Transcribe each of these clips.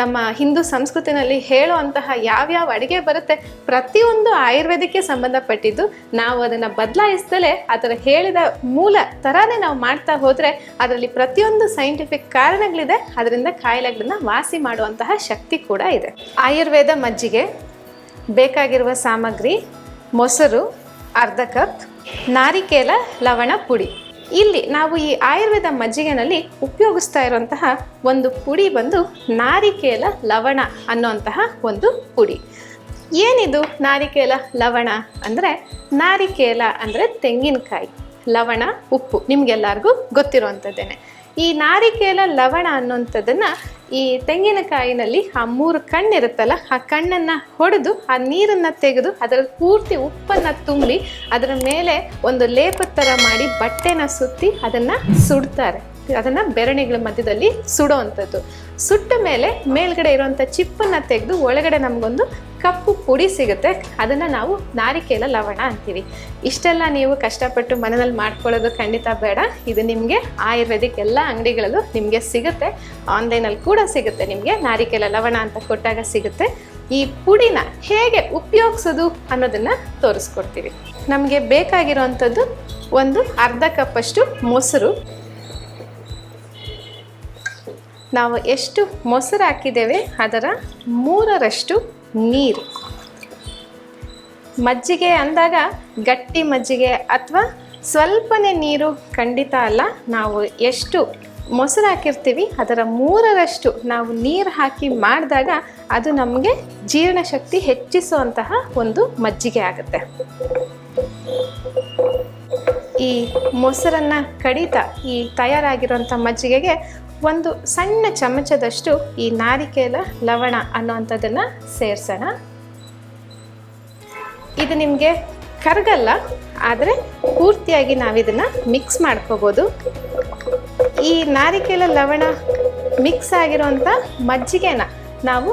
ನಮ್ಮ ಹಿಂದೂ ಸಂಸ್ಕೃತಿನಲ್ಲಿ ಹೇಳುವಂತಹ ಯಾವ್ಯಾವ ಅಡುಗೆ ಬರುತ್ತೆ ಪ್ರತಿಯೊಂದು ಆಯುರ್ವೇದಕ್ಕೆ ಸಂಬಂಧಪಟ್ಟಿದ್ದು. ನಾವು ಅದನ್ನು ಬದಲಾಯಿಸ್ದಲೇ ಅದರ ಹೇಳಿದ ಮೂಲ ಥರನೇ ನಾವು ಮಾಡ್ತಾ ಹೋದರೆ ಅದರಲ್ಲಿ ಪ್ರತಿಯೊಂದು ಸೈಂಟಿಫಿಕ್ ಕಾರಣಗಳಿದೆ. ಅದರಿಂದ ಕಾಯಿಲೆಗಳನ್ನ ವಾಸಿ ಮಾಡುವಂತಹ ಶಕ್ತಿ ಕೂಡ ಇದೆ. ಆಯುರ್ವೇದ ಮಜ್ಜಿಗೆ ಬೇಕಾಗಿರುವ ಸಾಮಗ್ರಿ: ಮೊಸರು ಅರ್ಧ ಕಪ್, ನಾರಿಕೇಲ ಲವಣ ಪುಡಿ. ಇಲ್ಲಿ ನಾವು ಈ ಆಯುರ್ವೇದ ಮಜ್ಜಿಗೆನಲ್ಲಿ ಉಪಯೋಗಿಸ್ತಾ ಇರುವಂತಹ ಒಂದು ಪುಡಿ ಬಂದು ನಾರಿಕೇಲ ಲವಣ ಅನ್ನುವಂತಹ ಒಂದು ಪುಡಿ. ಏನಿದು ನಾರಿಕೇಲ ಲವಣ ಅಂದರೆ, ನಾರಿಕೇಲ ಅಂದರೆ ತೆಂಗಿನಕಾಯಿ, ಲವಣ ಉಪ್ಪು, ನಿಮಗೆಲ್ಲರಿಗೂ ಗೊತ್ತಿರುವಂಥದ್ದೇನೆ. ಈ ನಾರಿಕೇಲ ಲವಣ ಅನ್ನುವಂಥದ್ದನ್ನು ಈ ತೆಂಗಿನಕಾಯಿನಲ್ಲಿ ಆ 3 ಕಣ್ಣಿರುತ್ತಲ್ಲ, ಆ ಕಣ್ಣನ್ನು ಹೊಡೆದು ಆ ನೀರನ್ನು ತೆಗೆದು ಅದರ ಪೂರ್ತಿ ಉಪ್ಪನ್ನು ತುಂಬಿ ಅದರ ಮೇಲೆ ಒಂದು ಲೇಪದ ಥರ ಮಾಡಿ ಬಟ್ಟೆನ ಸುತ್ತಿ ಅದನ್ನು ಸುಡ್ತಾರೆ. ಅದನ್ನು ಬೆರಣಿಗಳ ಮಧ್ಯದಲ್ಲಿ ಸುಡೋವಂಥದ್ದು. ಸುಟ್ಟ ಮೇಲೆ ಮೇಲ್ಗಡೆ ಇರುವಂಥ ಚಿಪ್ಪನ್ನು ತೆಗೆದು ಒಳಗಡೆ ನಮಗೊಂದು ಕಪ್ಪು ಪುಡಿ ಸಿಗುತ್ತೆ. ಅದನ್ನು ನಾವು ನಾರಿಕೇಲ ಲವಣ ಅಂತೀವಿ. ಇಷ್ಟೆಲ್ಲ ನೀವು ಕಷ್ಟಪಟ್ಟು ಮನೆಯಲ್ಲಿ ಮಾಡ್ಕೊಳ್ಳೋದು ಖಂಡಿತ ಬೇಡ. ಇದು ನಿಮಗೆ ಆಯುರ್ವೇದಿಕ್ ಎಲ್ಲ ಅಂಗಡಿಗಳಲ್ಲೂ ನಿಮಗೆ ಸಿಗುತ್ತೆ, ಆನ್ಲೈನಲ್ಲಿ ಕೂಡ ಸಿಗುತ್ತೆ. ನಿಮಗೆ ನಾರಿಕೇಲ ಲವಣ ಅಂತ ಕೊಟ್ಟಾಗ ಸಿಗುತ್ತೆ. ಈ ಪುಡಿನ ಹೇಗೆ ಉಪಯೋಗಿಸೋದು ಅನ್ನೋದನ್ನು ತೋರಿಸ್ಕೊಡ್ತೀವಿ. ನಮಗೆ ಬೇಕಾಗಿರುವಂಥದ್ದು ಒಂದು ಅರ್ಧ ಕಪ್ಪಷ್ಟು ಮೊಸರು. ನಾವು ಎಷ್ಟು ಮೊಸರು ಹಾಕಿದ್ದೇವೆ ಅದರ 3ರಷ್ಟು ನೀರು. ಮಜ್ಜಿಗೆ ಅಂದಾಗ ಗಟ್ಟಿ ಮಜ್ಜಿಗೆ ಅಥವಾ ಸ್ವಲ್ಪನೇ ನೀರು ಖಂಡಿತ ಅಲ್ಲ. ನಾವು ಎಷ್ಟು ಮೊಸರು ಹಾಕಿರ್ತೀವಿ ಅದರ 3ರಷ್ಟು ನಾವು ನೀರು ಹಾಕಿ ಮಾಡಿದಾಗ ಅದು ನಮಗೆ ಜೀರ್ಣಶಕ್ತಿ ಹೆಚ್ಚಿಸುವಂತಹ ಒಂದು ಮಜ್ಜಿಗೆ ಆಗುತ್ತೆ. ಈ ಮೊಸರನ್ನು ಕಡಿತಾ ಈ ತಯಾರಾಗಿರುವಂಥ ಮಜ್ಜಿಗೆಗೆ ಒಂದು ಸಣ್ಣ ಚಮಚದಷ್ಟು ಈ ನಾರಿಕೇಲ ಲವಣ ಅನ್ನುವಂಥದ್ದನ್ನು ಸೇರಿಸೋಣ. ಇದು ನಿಮಗೆ ಕರಗಲ್ಲ, ಆದರೆ ಪೂರ್ತಿಯಾಗಿ ನಾವಿದನ್ನು ಮಿಕ್ಸ್ ಮಾಡ್ಕೋಬೋದು. ಈ ನಾರಿಕೇಲ ಲವಣ ಮಿಕ್ಸ್ ಆಗಿರೋಂಥ ಮಜ್ಜಿಗೆನ ನಾವು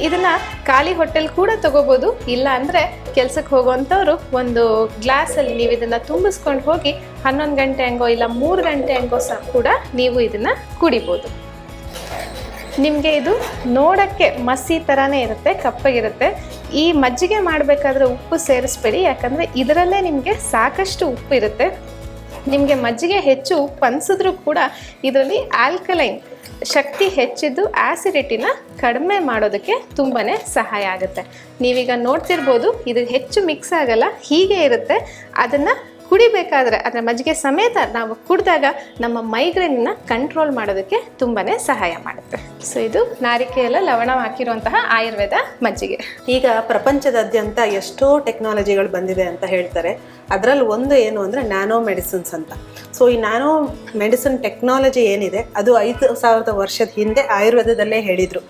ಇದನ್ನು ಖಾಲಿ ಹೊಟ್ಟೆಲಿ ಕೂಡ ತೊಗೋಬೋದು. ಇಲ್ಲ ಅಂದರೆ ಕೆಲಸಕ್ಕೆ ಹೋಗೋವಂಥವ್ರು ಒಂದು ಗ್ಲಾಸಲ್ಲಿ ನೀವು ಇದನ್ನು ತುಂಬಿಸ್ಕೊಂಡು ಹೋಗಿ 11 ಗಂಟೆ ಹಂಗೋ ಇಲ್ಲ 3 ಗಂಟೆ ಹಂಗೋ ಸಹ ಕೂಡ ನೀವು ಇದನ್ನು ಕುಡಿಬೋದು. ನಿಮಗೆ ಇದು ನೋಡೋಕ್ಕೆ ಮಸಿ ಥರನೇ ಇರುತ್ತೆ, ಕಪ್ಪಗಿರುತ್ತೆ. ಈ ಮಜ್ಜಿಗೆ ಮಾಡಬೇಕಾದ್ರೆ ಉಪ್ಪು ಸೇರಿಸ್ಬೇಡಿ, ಯಾಕಂದರೆ ಇದರಲ್ಲೇ ನಿಮಗೆ ಸಾಕಷ್ಟು ಉಪ್ಪು ಇರುತ್ತೆ. ನಿಮಗೆ ಮಜ್ಜಿಗೆ ಹೆಚ್ಚು ಉಪ್ಪು ಅನಿಸಿದ್ರೂ ಕೂಡ ಇದರಲ್ಲಿ ಆಲ್ಕಲೈನ್ ಶಕ್ತಿ ಹೆಚ್ಚಿದ್ದು ಆ್ಯಸಿಡಿಟಿನ ಕಡಿಮೆ ಮಾಡೋದಕ್ಕೆ ತುಂಬಾ ಸಹಾಯ ಆಗುತ್ತೆ. ನೀವೀಗ ನೋಡ್ತಿರ್ಬೋದು, ಇದು ಹೆಚ್ಚು ಮಿಕ್ಸ್ ಆಗಲ್ಲ, ಹೀಗೆ ಇರುತ್ತೆ. ಅದನ್ನು ಕುಡಿಬೇಕಾದ್ರೆ ಅದರ ಮಜ್ಜಿಗೆ ಸಮೇತ ನಾವು ಕುಡಿದಾಗ ನಮ್ಮ ಮೈಗ್ರೇನ್ನ ಕಂಟ್ರೋಲ್ ಮಾಡೋದಕ್ಕೆ ತುಂಬಾ ಸಹಾಯ ಮಾಡುತ್ತೆ. ಸೊ ಇದು ನಾರಿಕೇಲ ಲವಣ ಹಾಕಿರುವಂತಹ ಆಯುರ್ವೇದ ಮಜ್ಜಿಗೆ. ಈಗ ಪ್ರಪಂಚದಾದ್ಯಂತ ಎಷ್ಟೋ ಟೆಕ್ನಾಲಜಿಗಳು ಬಂದಿದೆ ಅಂತ ಹೇಳ್ತಾರೆ. ಅದರಲ್ಲಿ ಒಂದು ಏನು ಅಂದರೆ ನ್ಯಾನೋ ಮೆಡಿಸಿನ್ಸ್ ಅಂತ. ಸೊ ಈ ನ್ಯಾನೋ ಮೆಡಿಸಿನ್ ಟೆಕ್ನಾಲಜಿ ಏನಿದೆ ಅದು 5000 ವರ್ಷದ ಹಿಂದೆ ಆಯುರ್ವೇದದಲ್ಲೇ ಹೇಳಿದರು.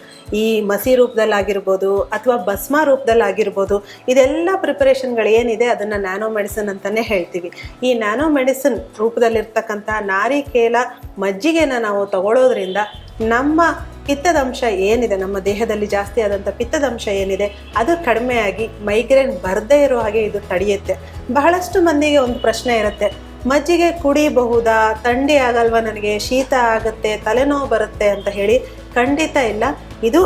ಈ ಮಸಿ ರೂಪದಲ್ಲಾಗಿರ್ಬೋದು ಅಥವಾ ಭಸ್ಮ ರೂಪದಲ್ಲಾಗಿರ್ಬೋದು, ಇದೆಲ್ಲ ಪ್ರಿಪರೇಷನ್ಗಳು ಏನಿದೆ ಅದನ್ನು ನ್ಯಾನೋ ಮೆಡಿಸಿನ್ ಅಂತಲೇ ಹೇಳ್ತೀವಿ. ಈ ನ್ಯಾನೋ ಮೆಡಿಸಿನ್ ರೂಪದಲ್ಲಿರ್ತಕ್ಕಂಥ ನಾರಿಕೇಲ ಮಜ್ಜಿಗೆನ ನಾವು ತಗೊಳ್ಳೋದ್ರಿಂದ ನಮ್ಮ ಪಿತ್ತದಂಶ ಏನಿದೆ, ನಮ್ಮ ದೇಹದಲ್ಲಿ ಜಾಸ್ತಿ ಆದಂಥ ಪಿತ್ತದಂಶ ಏನಿದೆ ಅದು ಕಡಿಮೆಯಾಗಿ ಮೈಗ್ರೇನ್ ಬರದೇ ಇರೋ ಹಾಗೆ ಇದು ತಡೆಯುತ್ತೆ. ಬಹಳಷ್ಟು ಮಂದಿಗೆ ಒಂದು ಪ್ರಶ್ನೆ ಇರುತ್ತೆ, ಮಜ್ಜಿಗೆ ಕುಡಿಬಹುದಾ, ಥಂಡಿ ಆಗಲ್ವಾ, ನನಗೆ ಶೀತ ಆಗುತ್ತೆ, ತಲೆನೋವು ಬರುತ್ತೆ ಅಂತ ಹೇಳಿ. ಖಂಡಿತ ಇಲ್ಲ. ಇದು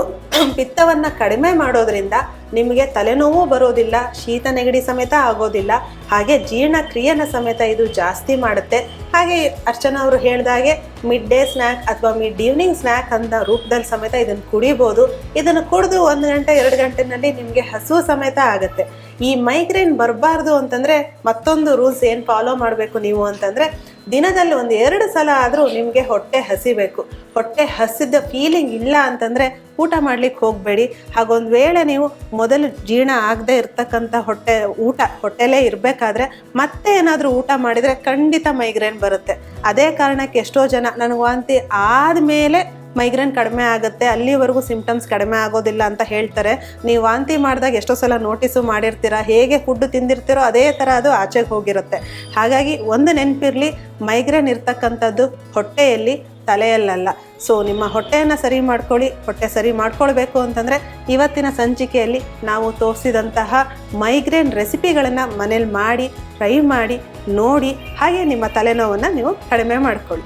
ಪಿತ್ತವನ್ನು ಕಡಿಮೆ ಮಾಡೋದ್ರಿಂದ ನಿಮಗೆ ತಲೆನೋವು ಬರೋದಿಲ್ಲ, ಶೀತ ನೆಗಡಿ ಸಮೇತ ಆಗೋದಿಲ್ಲ, ಹಾಗೆ ಜೀರ್ಣಕ್ರಿಯೆನ ಸಮೇತ ಇದು ಜಾಸ್ತಿ ಮಾಡುತ್ತೆ. ಹಾಗೆ ಅರ್ಚನಾ ಅವರು ಹೇಳಿದಾಗೆ ಮಿಡ್ ಡೇ ಸ್ನ್ಯಾಕ್ ಅಥವಾ ಮಿಡ್ ಈವ್ನಿಂಗ್ ಸ್ನ್ಯಾಕ್ ಅಂತ ರೂಪದಲ್ಲಿ ಸಮೇತ ಇದನ್ನು ಕುಡಿಬೋದು. ಇದನ್ನು ಕುಡಿದು 1 ಗಂಟೆ 2 ಗಂಟೆನಲ್ಲಿ ನಿಮಗೆ ಹಸುವು ಸಮೇತ ಆಗುತ್ತೆ. ಈ ಮೈಗ್ರೇನ್ ಬರಬಾರ್ದು ಅಂತಂದರೆ ಮತ್ತೊಂದು ರೂಲ್ಸ್ ಏನು ಫಾಲೋ ಮಾಡಬೇಕು ನೀವು ಅಂತಂದರೆ, ದಿನದಲ್ಲಿ 1-2 ಸಲ ಆದರೂ ನಿಮಗೆ ಹೊಟ್ಟೆ ಹಸಿಬೇಕು. ಹೊಟ್ಟೆ ಹಸಿದ ಫೀಲಿಂಗ್ ಇಲ್ಲ ಅಂತಂದರೆ ಊಟ ಮಾಡ್ಲಿಕ್ಕೆ ಹೋಗಬೇಡಿ. ಹಾಗೊಂದು ವೇಳೆ ನೀವು ಮೊದಲು ಜೀರ್ಣ ಆಗದೆ ಇರ್ತಕ್ಕಂಥ ಹೊಟ್ಟೆಲೇ ಇರಬೇಕಾದ್ರೆ ಮತ್ತೆ ಏನಾದರೂ ಊಟ ಮಾಡಿದರೆ ಖಂಡಿತ ಮೈಗ್ರೇನ್ ಬರುತ್ತೆ. ಅದೇ ಕಾರಣಕ್ಕೆ ಎಷ್ಟೋ ಜನ ನನಗೆ ವಾಂತಿ ಆದಮೇಲೆ ಮೈಗ್ರೇನ್ ಕಡಿಮೆ ಆಗುತ್ತೆ, ಅಲ್ಲಿವರೆಗೂ ಸಿಂಪ್ಟಮ್ಸ್ ಕಡಿಮೆ ಆಗೋದಿಲ್ಲ ಅಂತ ಹೇಳ್ತಾರೆ. ನೀವು ವಾಂತಿ ಮಾಡಿದಾಗ ಎಷ್ಟೋ ಸಲ ನೋಟಿಸು ಮಾಡಿರ್ತೀರ, ಹೇಗೆ ಫುಡ್ ತಿಂದಿರ್ತೀರೋ ಅದೇ ಥರ ಅದು ಆಚೆಗೆ ಹೋಗಿರುತ್ತೆ. ಹಾಗಾಗಿ ಒಂದು ನೆನಪಿರಲಿ, ಮೈಗ್ರೇನ್ ಇರ್ತಕ್ಕಂಥದ್ದು ಹೊಟ್ಟೆಯಲ್ಲಿ, ತಲೆಯಲ್ಲ. ಸೊ ನಿಮ್ಮ ಹೊಟ್ಟೆಯನ್ನು ಸರಿ ಮಾಡ್ಕೊಳ್ಳಿ. ಹೊಟ್ಟೆ ಸರಿ ಮಾಡ್ಕೊಳ್ಬೇಕು ಅಂತಂದರೆ ಇವತ್ತಿನ ಸಂಚಿಕೆಯಲ್ಲಿ ನಾವು ತೋರಿಸಿದಂತಹ ಮೈಗ್ರೇನ್ ರೆಸಿಪಿಗಳನ್ನು ಮನೇಲಿ ಮಾಡಿ ಟ್ರೈ ಮಾಡಿ ನೋಡಿ, ಹಾಗೆ ನಿಮ್ಮ ತಲೆನೋವನ್ನು ನೀವು ಕಡಿಮೆ ಮಾಡ್ಕೊಳ್ಳಿ.